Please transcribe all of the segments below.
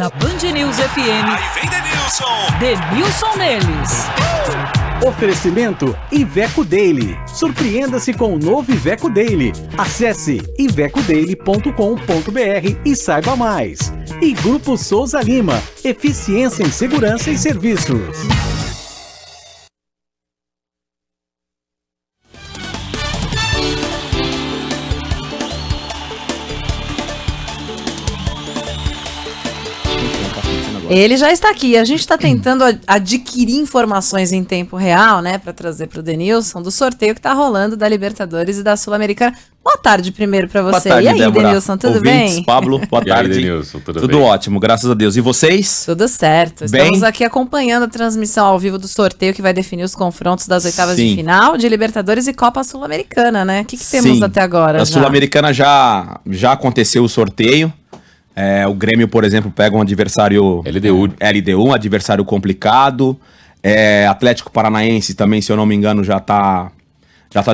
Na Band News FM. Aí vem Denilson. Denilson neles. Oferecimento Iveco Daily. Surpreenda-se com o novo Iveco Daily. Acesse ivecodaily.com.br e saiba mais. E Grupo Souza Lima. Eficiência em segurança e serviços. Ele já está aqui. A gente está tentando adquirir informações em tempo real, né, para trazer para o Denilson do sorteio que está rolando da Libertadores e da Sul-Americana. Boa tarde primeiro para você. Boa tarde, e aí, Débora. Denilson, tudo Ouvintes, bem? Pablo, boa tarde. E aí, Denilson, tudo bem? ótimo, graças a Deus. E vocês? Tudo certo. Bem? Estamos aqui acompanhando a transmissão ao vivo do sorteio que vai definir os confrontos das oitavas Sim. de final de Libertadores e Copa Sul-Americana, né? O que temos até agora? A Sul-Americana já aconteceu o sorteio. O Grêmio, por exemplo, pega um adversário... LDU, um adversário complicado. Atlético Paranaense também, se eu não me engano, já tá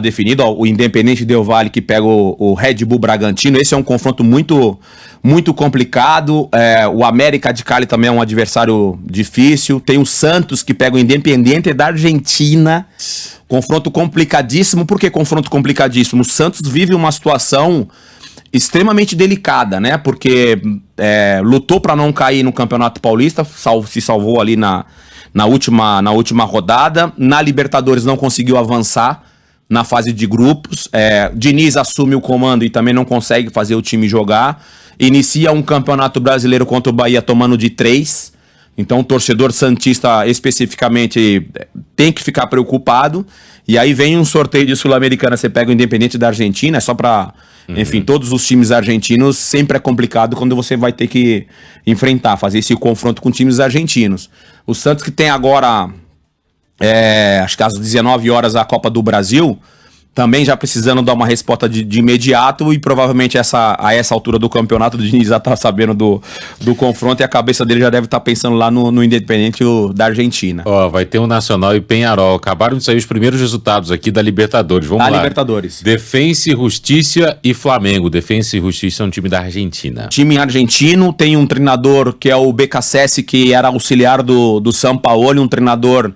definido. O Independente Del Valle que pega o Red Bull Bragantino. Esse é um confronto muito, muito complicado. O América de Cali também é um adversário difícil. Tem o Santos que pega o Independiente da Argentina. Confronto complicadíssimo. Por que confronto complicadíssimo? O Santos vive uma situação extremamente delicada, né? Porque lutou para não cair no Campeonato Paulista, se salvou ali na última rodada. Na Libertadores não conseguiu avançar na fase de grupos. Diniz assume o comando e também não consegue fazer o time jogar. Inicia um Campeonato Brasileiro contra o Bahia tomando de 3. Então o torcedor santista especificamente tem que ficar preocupado. E aí vem um sorteio de Sul-Americana, você pega o Independente da Argentina, é só pra... Enfim, todos os times argentinos sempre é complicado quando você vai ter que enfrentar, fazer esse confronto com times argentinos. O Santos que tem agora, acho que às 19 horas a Copa do Brasil, também já precisando dar uma resposta de imediato e provavelmente a essa altura do campeonato o Diniz já tá sabendo do confronto e a cabeça dele já deve estar pensando lá no Independente da Argentina. Vai ter um Nacional e Peñarol. Acabaram de sair os primeiros resultados aqui da Libertadores. Vamos lá. Libertadores. Defensa e Justiça e Flamengo. Defensa e Justiça é um time da Argentina. Time argentino, tem um treinador que é o BKSS, que era auxiliar do Sampaoli, um treinador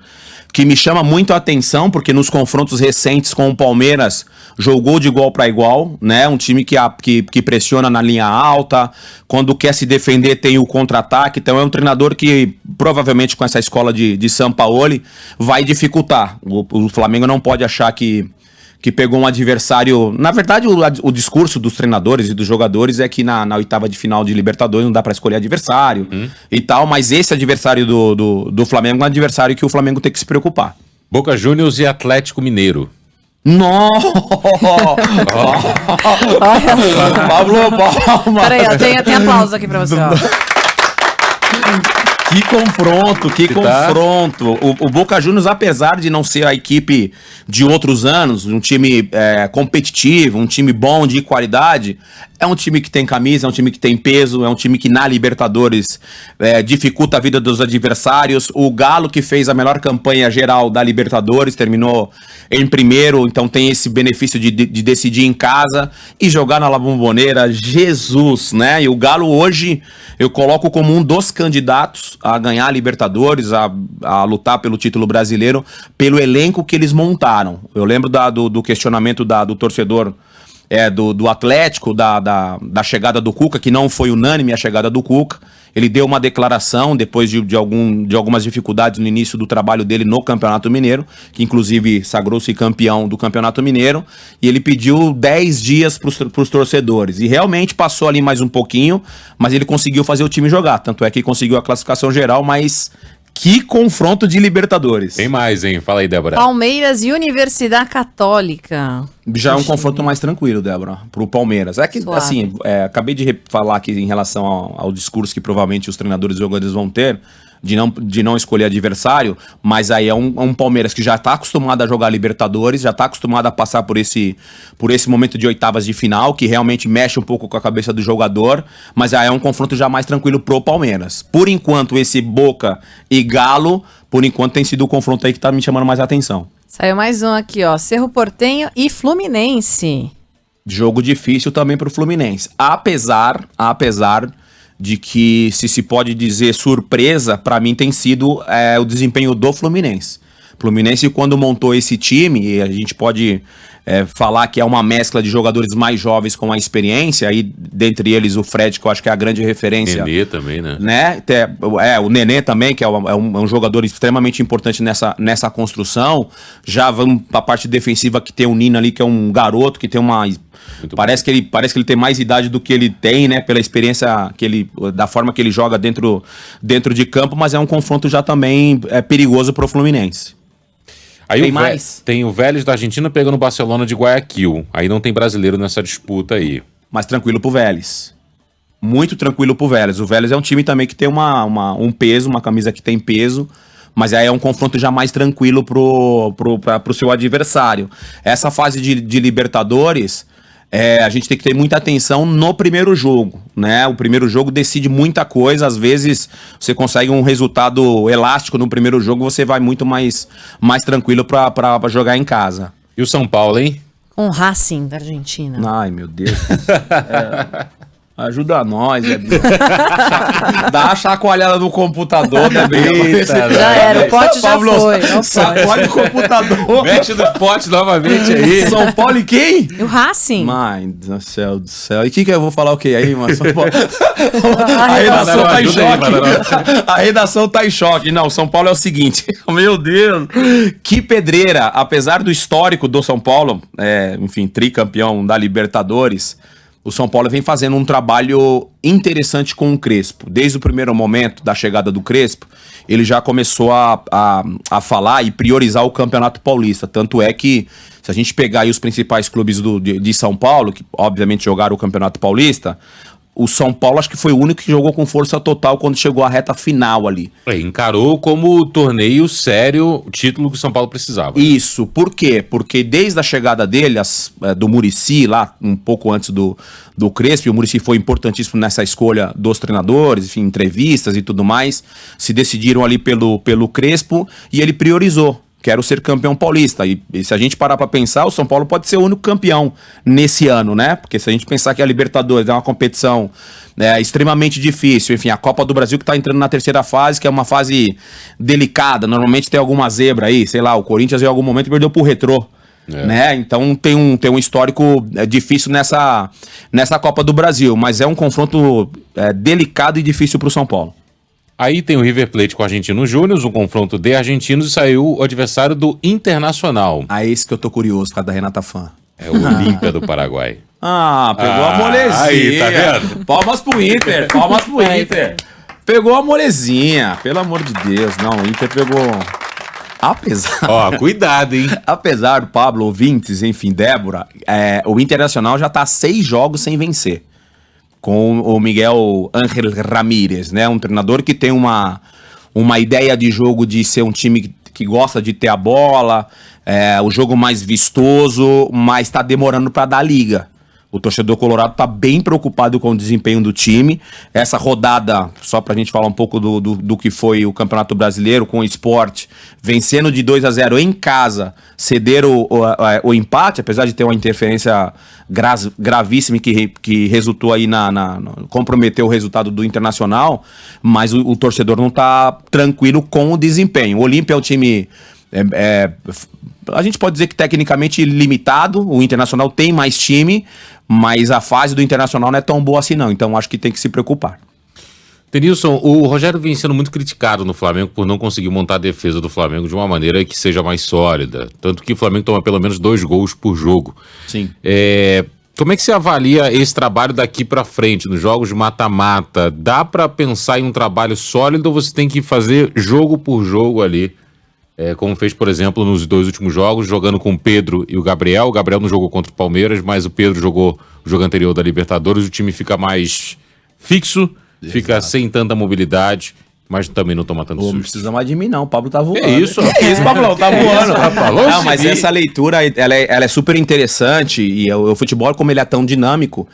que me chama muito a atenção, porque nos confrontos recentes com o Palmeiras jogou de igual para igual, né? Um time que pressiona na linha alta, quando quer se defender tem o contra-ataque, então é um treinador que provavelmente com essa escola de Sampaoli vai dificultar. O Flamengo não pode achar que pegou um adversário... Na verdade, o discurso dos treinadores e dos jogadores é que na oitava de final de Libertadores não dá pra escolher adversário e tal, mas esse adversário do Flamengo é um adversário que o Flamengo tem que se preocupar. Boca Juniors e Atlético Mineiro. Nossa! Pablo, palma! Peraí, tem aplausos aqui pra você, ó. Que confronto, confronto. O Boca Juniors, apesar de não ser a equipe de outros anos, um time competitivo, um time bom, de qualidade, é um time que tem camisa, é um time que tem peso, é um time que na Libertadores dificulta a vida dos adversários. O Galo, que fez a melhor campanha geral da Libertadores, terminou em primeiro, então tem esse benefício de decidir em casa e jogar na La Bombonera. Jesus, né? E o Galo hoje eu coloco como um dos candidatos a ganhar a Libertadores, a lutar pelo título brasileiro, pelo elenco que eles montaram. Eu lembro do questionamento do torcedor do Atlético, da chegada do Cuca, que não foi unânime a chegada do Cuca. Ele deu uma declaração depois de algumas dificuldades no início do trabalho dele no Campeonato Mineiro, que inclusive sagrou-se campeão do Campeonato Mineiro, e ele pediu 10 dias para os torcedores, e realmente passou ali mais um pouquinho, mas ele conseguiu fazer o time jogar, tanto é que conseguiu a classificação geral, mas... Que confronto de Libertadores. Tem mais, hein? Fala aí, Débora. Palmeiras e Universidade Católica. Já é um confronto mais tranquilo, Débora, pro Palmeiras. É que, suave. Assim, acabei de falar aqui em relação ao discurso que provavelmente os treinadores e jogadores vão ter, de não escolher adversário, mas aí é um Palmeiras que já tá acostumado a jogar Libertadores, já tá acostumado a passar por esse momento de oitavas de final, que realmente mexe um pouco com a cabeça do jogador, mas aí é um confronto já mais tranquilo pro Palmeiras. Por enquanto, esse Boca e Galo, por enquanto tem sido o confronto aí que tá me chamando mais a atenção. Saiu mais um aqui, ó. Cerro Porteño e Fluminense. Jogo difícil também pro Fluminense. Apesar de que se pode dizer surpresa, para mim tem sido o desempenho do Fluminense. Fluminense, quando montou esse time, e a gente pode falar que é uma mescla de jogadores mais jovens com a experiência, aí dentre eles o Fred, que eu acho que é a grande referência. Nenê também, né? O Nenê também, que é um jogador extremamente importante nessa construção. Já vamos para a parte defensiva, que tem o Nino ali, que é um garoto, que tem uma... Parece que ele tem mais idade do que ele tem, né? Pela experiência da forma que ele joga dentro de campo, mas é um confronto já também perigoso para o Fluminense. Aí tem mais? Tem o Vélez da Argentina pegando o Barcelona de Guayaquil. Aí não tem brasileiro nessa disputa aí. Mas tranquilo pro Vélez. Muito tranquilo pro Vélez. O Vélez é um time também que tem um peso, uma camisa que tem peso, mas aí é um confronto já mais tranquilo pro seu adversário. Essa fase de Libertadores, a gente tem que ter muita atenção no primeiro jogo, né? O primeiro jogo decide muita coisa. Às vezes você consegue um resultado elástico no primeiro jogo, você vai muito mais tranquilo pra jogar em casa. E o São Paulo, hein? Com o Racing da Argentina. Ai, meu Deus. Ajuda nós, Dá a chacoalhada no computador, né, Já era, o pote já Pablo, foi. Sacode o computador. Mexe no pote novamente aí. São Paulo e quem? E o Racing? Mãe do céu do céu. E que eu vou falar o quê aí, mano? São Paulo... A redação tá em ajuda aí, choque. A redação tá em choque. Não, São Paulo é o seguinte. Meu Deus. Que pedreira. Apesar do histórico do São Paulo, enfim, tricampeão da Libertadores, o São Paulo vem fazendo um trabalho interessante com o Crespo. Desde o primeiro momento da chegada do Crespo, ele já começou a falar e priorizar o Campeonato Paulista. Tanto é que, se a gente pegar aí os principais clubes de São Paulo, que obviamente jogaram o Campeonato Paulista, o São Paulo acho que foi o único que jogou com força total quando chegou à reta final ali. Encarou como torneio sério o título que o São Paulo precisava. Isso, por quê? Porque desde a chegada dele, do Muricy, lá um pouco antes do Crespo, e o Muricy foi importantíssimo nessa escolha dos treinadores, enfim, entrevistas e tudo mais, se decidiram ali pelo Crespo e ele priorizou. Quero ser campeão paulista. E se a gente parar pra pensar, o São Paulo pode ser o único campeão nesse ano, né? Porque se a gente pensar que a Libertadores é uma competição extremamente difícil, enfim, a Copa do Brasil que tá entrando na terceira fase, que é uma fase delicada, normalmente tem alguma zebra aí, sei lá, o Corinthians em algum momento perdeu pro Retrô. Né? Então tem um histórico difícil nessa Copa do Brasil, mas é um confronto delicado e difícil pro São Paulo. Aí tem o River Plate com o Argentinos Júnior, um confronto de argentinos, e saiu o adversário do Internacional. Esse que eu tô curioso, por causa da Renata Fã. É o Olímpia do Paraguai. Pegou a molezinha. Aí, tá vendo? Palmas pro Inter, Pegou a molezinha, pelo amor de Deus. Não, o Inter pegou... Cuidado, hein? Apesar do Pablo, ouvintes, enfim, Débora, o Internacional já tá há 6 jogos sem vencer. Com o Miguel Ángel Ramírez, né? Um treinador que tem uma ideia de jogo de ser um time que gosta de ter a bola, o jogo mais vistoso, mas tá demorando para dar liga. O torcedor colorado tá bem preocupado com o desempenho do time. Essa rodada, só pra gente falar um pouco do que foi o Campeonato Brasileiro com o Sport, vencendo de 2-0 em casa, cederam o empate, apesar de ter uma interferência gravíssima que resultou aí comprometeu o resultado do Internacional, mas o torcedor não tá tranquilo com o desempenho. O Olímpia é um time... a gente pode dizer que tecnicamente limitado, o Internacional tem mais time, mas a fase do Internacional não é tão boa assim não, então acho que tem que se preocupar. Denilson, o Rogério vem sendo muito criticado no Flamengo por não conseguir montar a defesa do Flamengo de uma maneira que seja mais sólida, tanto que o Flamengo toma pelo menos 2 gols por jogo. Sim. Como é que você avalia esse trabalho daqui pra frente, nos jogos de mata-mata? Dá pra pensar em um trabalho sólido ou você tem que fazer jogo por jogo ali? Como fez, por exemplo, nos 2 últimos jogos, jogando com o Pedro e o Gabriel. O Gabriel não jogou contra o Palmeiras, mas o Pedro jogou o jogo anterior da Libertadores. O time fica mais fixo, fica sem tanta mobilidade, mas também não toma tanto Não susto. precisa mais de mim não, o Pablo tá voando. Isso, Pablo, tá voando. Falou, Não, mas essa leitura, ela é super interessante e o futebol, como ele é tão dinâmico,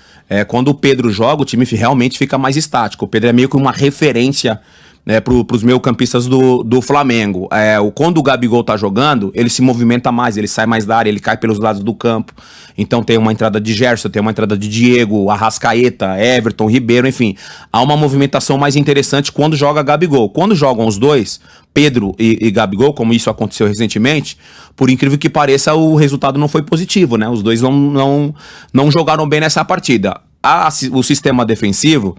quando o Pedro joga, o time realmente fica mais estático. O Pedro é meio que uma referência né, pros meio-campistas do Flamengo. Quando o Gabigol tá jogando, ele se movimenta mais, ele sai mais da área, ele cai pelos lados do campo. Então tem uma entrada de Gerson, tem uma entrada de Diego, Arrascaeta, Everton, Ribeiro, enfim. Há uma movimentação mais interessante quando joga Gabigol. Quando jogam os dois, Pedro e Gabigol, como isso aconteceu recentemente, por incrível que pareça, o resultado não foi positivo, né? Os dois não jogaram bem nessa partida. O sistema defensivo,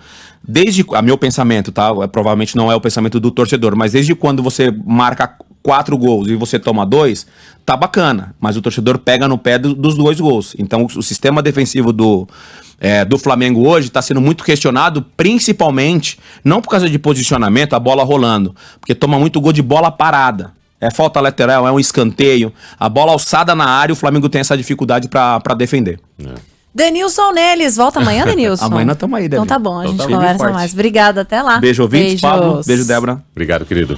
a meu pensamento, tá? Provavelmente não é o pensamento do torcedor, mas desde quando você marca 4 gols e você toma 2, tá bacana, mas o torcedor pega no pé dos 2 gols. Então o sistema defensivo do Flamengo hoje está sendo muito questionado, principalmente, não por causa de posicionamento, a bola rolando, porque toma muito gol de bola parada. É falta lateral, é um escanteio, a bola alçada na área, o Flamengo tem essa dificuldade para defender. Denilson Neles, volta amanhã, Denilson? Amanhã nós estamos aí, Débora. Então tá bom, a gente Então tá bom. conversa mais. Obrigada, até lá. Beijo, ouvintes, Pablo. Beijo, Débora. Obrigado, querido.